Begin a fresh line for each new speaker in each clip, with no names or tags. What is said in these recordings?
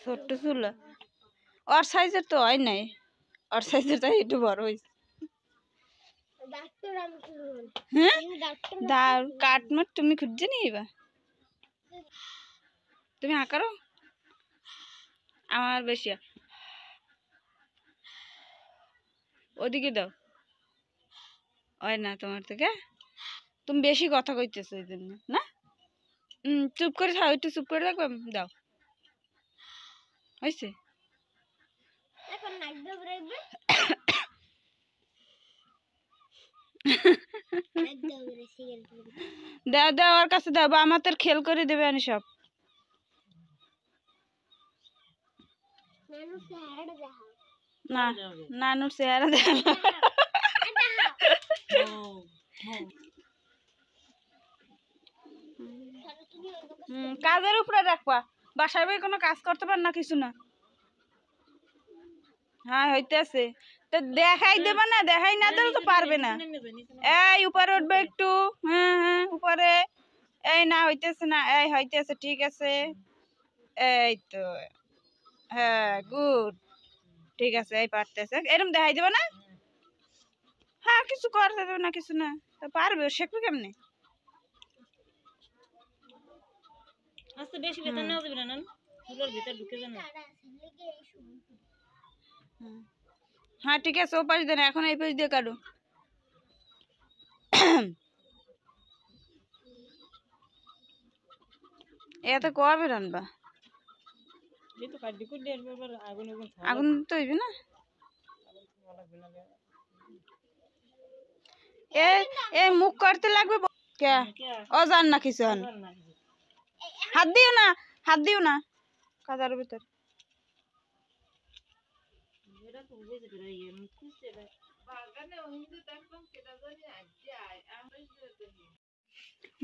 ছোট্ট চুল ওর সাইজের তো হয় নাই, ওর সাইজের তাই একটু বড় হয়েছে। হ্যাঁ কাটমাট তুমি খুঁজছে নি এবার তুমি আঁকারো আমার বেশি ওদিকে দাও হয় না তোমার থেকে, তুমি বেশি কথা কইতেছো এই জন্য না। চুপ করে থাও, একটু চুপ করে রাখবে, দাও হয়েছে। দাও দাও ওর কাছে দাও, বা আমার তোর খেল করে দেবে আমি সব। না নানুর চেহারা দেখা কাজের উপরে রাখবা, বাসায় বই কোনো কাজ করতে পার না কিছু না। হ্যাঁ হইতেছে তো দেখাই দেবে না, দেখাই না দিলে তো পারবে না। এই উপরে উঠবে একটু, হ্যাঁ হ্যাঁ উপরে, এই না হইতেছে না, এই হইতেছে ঠিক আছে, এই তো হ্যাঁ গুড ঠিক আছে, এই পারতেছে এরকম দেখাই দেবে না। হ্যাঁ কিছু করতে দেবে না কিছু না, তো পারবে শিখবে কেমনে।
আচ্ছা বেশি বেতন নাও দিবে না, ফুলের ভিতর ঢুকে যান না।
হ্যাঁ ঠিক আছে ও পাশ দেন, এখন এই পাশ দিয়ে কাটো। এত কবে রানবা,
এই তো কাটি কুটি এরপর আগুন
আগুন তো হইবে না। এ এ মুখ করতে লাগবে কে, ও জান না কিছু, হাত দিও না, হাত দিও না কাদার ভিতর।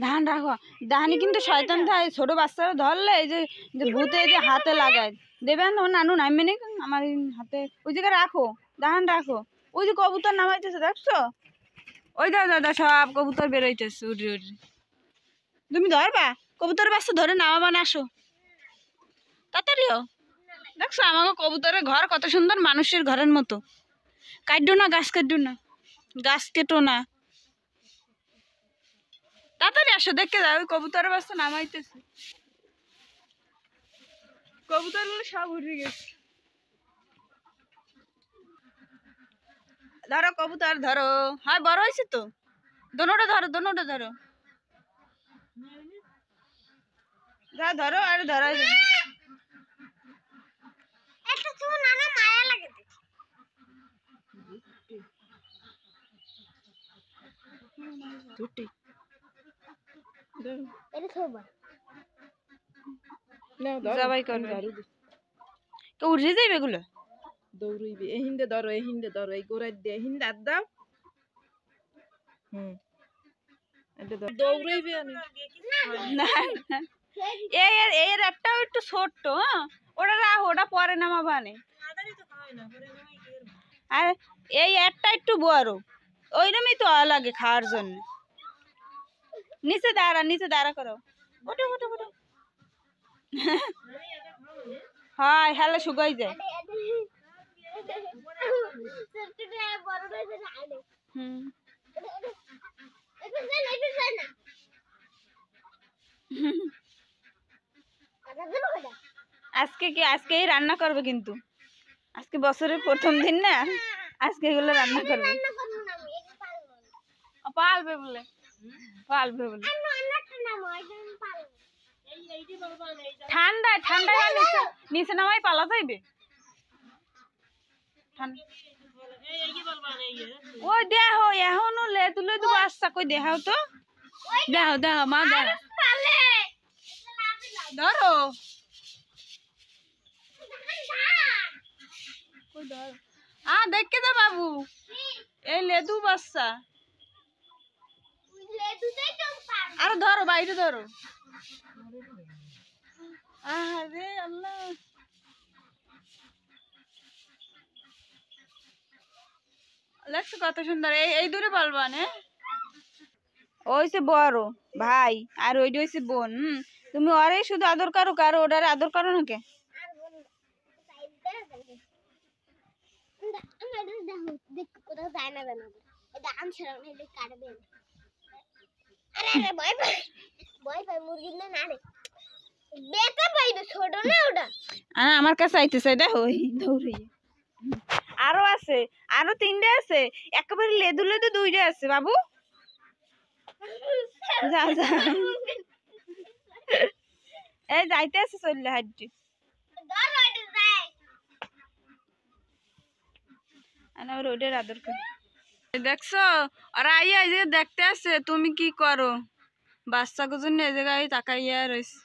ধান রাখো, ধানি কিন্তু শয়তান থাকে, ছোট বাচ্চারা ধরলে এই যে ভূতে যে হাতে লাগায় দেবেন, ও নানু নামবে না আমার হাতে, ওই জায়গায় রাখো ধান রাখো। ওই যে কবুতর নামাইতেছে দেখছো, ওই দাদা দাদা সব কবুতর বেরোইতেছে উড়ি উড়ি। তুমি ধরবা কবুতর বাচ্চা ধরে নামাবা না, আসো তাড়াতাড়িও। দেখছো আমাকে কবুতরের ঘর কত সুন্দর, মানুষের ঘরের মতো। কাটো না গাছ, কাটো না গাছ, কেটো না, তাড়াতাড়ি আসো দেখে যাও, ওই কবুতরের বাচ্চা নামাইতেছে। কবুতর সব উঠে গেছে, ধরো কবুতর ধরো, হ্যাঁ বড় হয়েছে তো, দোনোটা ধরো দোনোটা ধরো, যা ধরো আর ধরো। জবাই করবে তো উঠে যাইবে এগুলো,
দৌড়ইবে এই হিন্দে ধরো, এই হিন্দে ধরো, এই গোড়ায় দিয়ে হিন্দে হাত দাও। এটা দৌড়ইবে
না এর একটাও একটু ছোট্ট, হ্যাঁ ওটা রাখো, ওটা পরে নামাবানে। আর এই একটা একটু বড়, ওইরকমই তো লাগে খাওয়ার জন্য। নিচে দাঁড়া, নিচে দাঁড়া করো, ওঠো ওঠো ওঠো। হ্যাঁ হেলে শুকাই যায়। আজকে কি আজকেই রান্না করবে কিন্তু, আজকে বছরের প্রথম দিন না, আজকে এগুলো রান্না করবে। পালবে বলে, পালবে বলে, ঠান্ডায় ঠান্ডায় নিচে নামাই পালা যাইবে। ওই দেখো এখনো লে তুলে দেবো, আচ্ছা কই দেখাও তো, দেখো দেখো মা দেখো, ধরো দেখে দা বাবু, এই লেদু বাচ্চা, আরে ধরো বাইরে ধরো। আরে আল্লাহ দেখছো কত সুন্দর, এই এই দূরে বলবা না, ওইছে বড় ভাই আর ওইটা হইছে বোন। তুমি ওরে শুধু আদর করো, কারো ওটারে আদর করো না কে? আমার কাছে আইতেছে, দেখো দৌড়িয়ে। আরো আছে, আরো 3টে আছে, একেবারে লেদু লেদু 2টে আছে বাবু। যা যা, এই যাইতে আছে চললে হাঁটি। ওইটার আদর করে দেখছো, আর আইয়া এই যে দেখতে আসছে তুমি কি করো, বাচ্চা গুজন এই জায়গায় তাকাইয়া রয়েছে,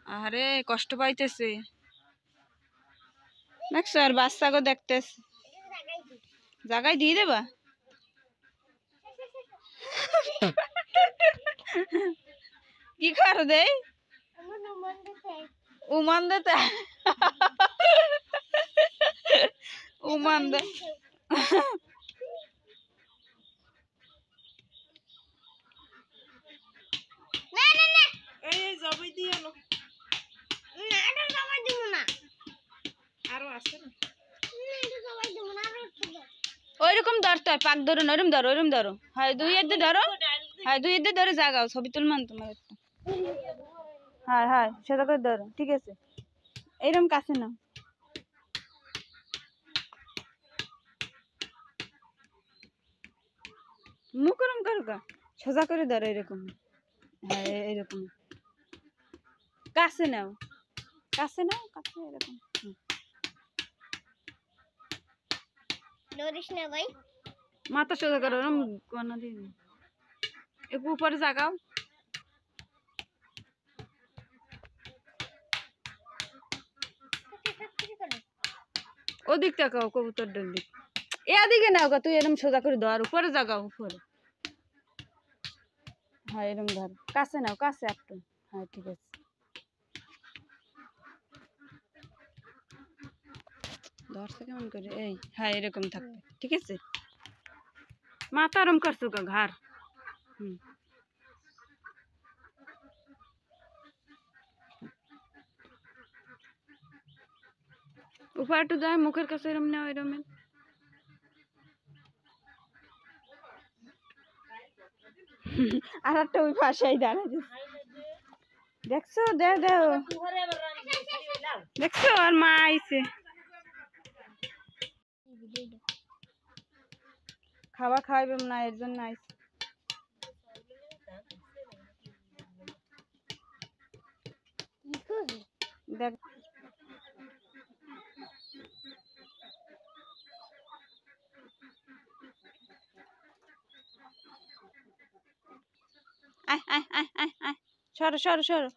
আরে কষ্ট পাইতেছে দেখছো, আর বাচ্চাকে দেখতে আসছে, জায়গায় দিয়ে দেবা। কি করো দে উমান দে, উমান দে। ওইরকম ধরতে হয়, পাক ধরো, ওরম ধরো, ওরম ধরো, হয় 2 হাতে ধরো, হয় 2 হাতে ধরে জাগাও, ছবি তুলমান তোমার একটা। হ্যাঁ হ্যাঁ সেটা করে ধরো, ঠিক আছে, এইরকম কাছে না, মুখ ওরম করো গা, সোজা করে ধরো এরকম। হ্যাঁ এরকম কাছে নাও, কাছে নাও, কাছে এরকম। মাথা সোজা করো, ওরম কোনা দিয়ে একটু উপরে জাগাও। ওদিক তাকাও, কবুতর ডাল দিক, এদিকে নাও গা, তুই এরকম সোজা করে ধর, উপরে জাগাও, উপরে। হ্যাঁ এরকম ধর, কাছে নাও, কাছে একটু। হ্যাঁ ঠিক আছে, ধরছে কেমন করে, এই হ্যাঁ এরকম থাকবে, ঠিক আছে। মাথা আরাম করছো গা, ঘাড়। উপর একটু দেয়, মুখের কাছে এরম নেও, এরম। আর একটা ওই পাশেই দাঁড়ায় দেখছো, দেও দেও, দেখছো আর মা আইছে, খাবার খাওয়াইবে না, এর জন্য আইছে। দেখ আয় আয় আয় আয় আয়, সরো সরো সরো,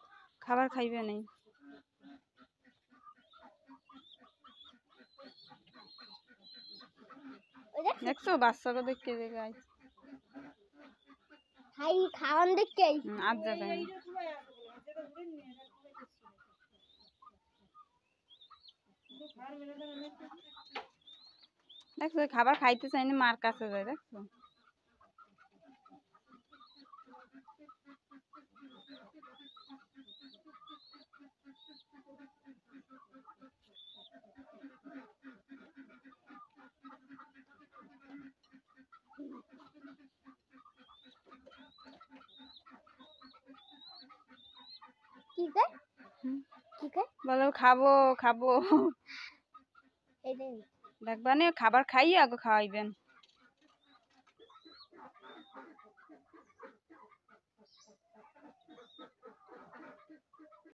খাবার খাইবে নাই। দেখছো বাচ্চাকে দেখতে দেখে আইছে,
খাওয়ান দেখতে
আজ যাবে দেখছো, খাবার খাইতে চাইনি, মার কাছে যায়, দেখছো। বলো খাবো খাবো, দেখবা না, খাবার খাইয়ে আগে খাওয়াইবেন।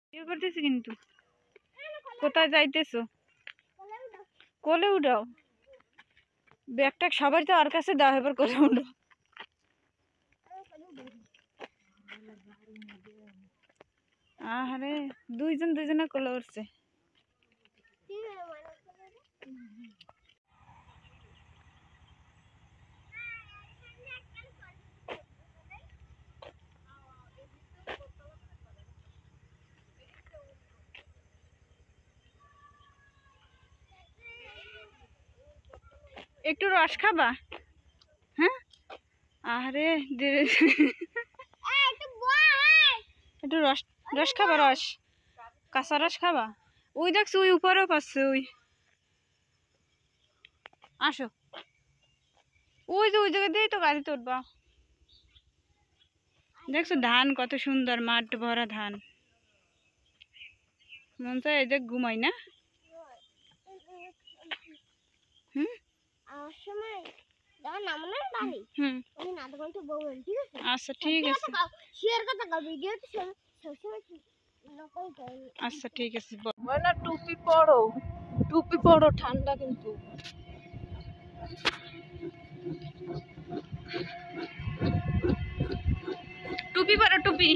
কি করতেছি কিন্তু, কোথায় যাইতেছো? কোলে উঠাও, ব্যাগটা সবাই তো আর কাছে দাও, এবার কোলে উঠো। আরে দুইজন দুইজনে কোলে উঠছে। একটু রস খাবা? আরে একটু রস রস খাবা, রস কাঁচা রস খাবা? ওই দেখছো ওই উপরেও পাচ্ছে, ওই আসো, ওই যে ওই জায়গা দিয়েই তো গাড়িতে উঠবা। দেখছো ধান কত সুন্দর, মাঠ ভরা ধান। মন চায় এই যে ঘুমাই না। হুম হুম আচ্ছা ঠিক আছে, আচ্ছা ঠিক আছে।
না টুপি পরো ঠান্ডা কিন্তু।
টুপি পরো, টুপি।